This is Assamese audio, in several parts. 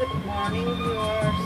Good morning, viewers.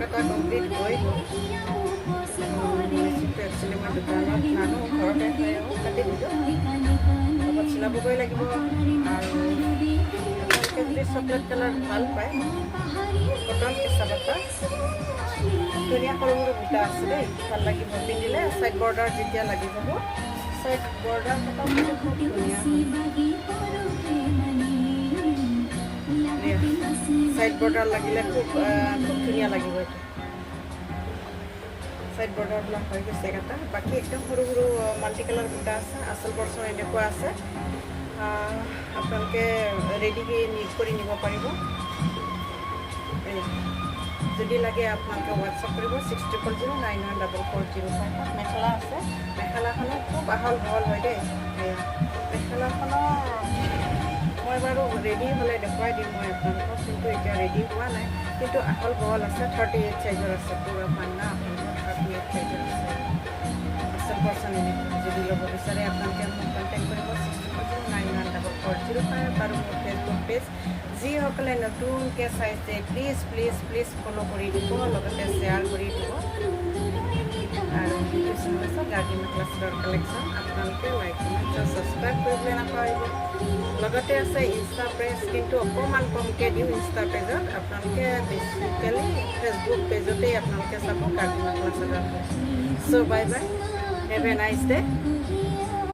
Kata complete boy actually my dukanat nanu ghorte hoye kati dijo abar silabo koi lagibo aru apnalke chocolate color bhal pai cotton ke sabata duniya koru buta ase dei bhal lagibo pindile side border jetia lagibo side border kota khub duniya side border লাগিলে খুব ধুনিয়া লাগিব এটা সাইড বর্ডারগুলো হয়ে গেছে এটা বাকি একদম সরু সরু মাল্টি কালার বুটা আছে আসল বর্ষণ এনেকুৱা আছে আপোনালোকে ৰেডিকে নিট কৰি নিব পাৰিব যদি লাগে আপোনালোকে হোৱাটছআপ কৰিব 60099440 মেখেলা আছে মেখেলাখনো খুব আহল বহল হয় দেই মেখেলাখনৰ মই বাৰু ৰেডি হ'লে দেখুৱাই দিম মই আপোনালোকক কিন্তু এতিয়া ৰেডি হোৱা নাই কিন্তু আহল বহল আছে 38 সাইজৰ আছে পুৰা পান্না আপোনালোকৰ 38 সাইজৰ আছে আচল পছন্দ যদি ল'ব বিচাৰে আপোনালোকে মোক কণ্টেক্ট কৰিব 60099440 আৰু মোৰ ফেচবুক পেজ যিসকলে নতুনকৈ চাইছে প্লিজ প্লিজ প্লিজ ফ'ল' কৰি দিব লগতে শ্বেয়াৰ কৰি দিব আৰু ভিডিঅ' চাই গাৰ্ডি মেখেলা চাদৰ কালেকশ্যন আপোনালোকে লাইক কমেণ্ট ছাবস্ক্ৰাইব কৰিবলৈ নাপাহৰিব লগতে আছে ইনষ্টা পেজ কিন্তু অকণমান কমকৈ দিওঁ ইনষ্টা পেজত আপোনালোকে বেছিকেলি ফেচবুক পেজতেই আপোনালোকে চাব গাৰ্ডি মেখেলা চাদৰ so' bye bye have a nice day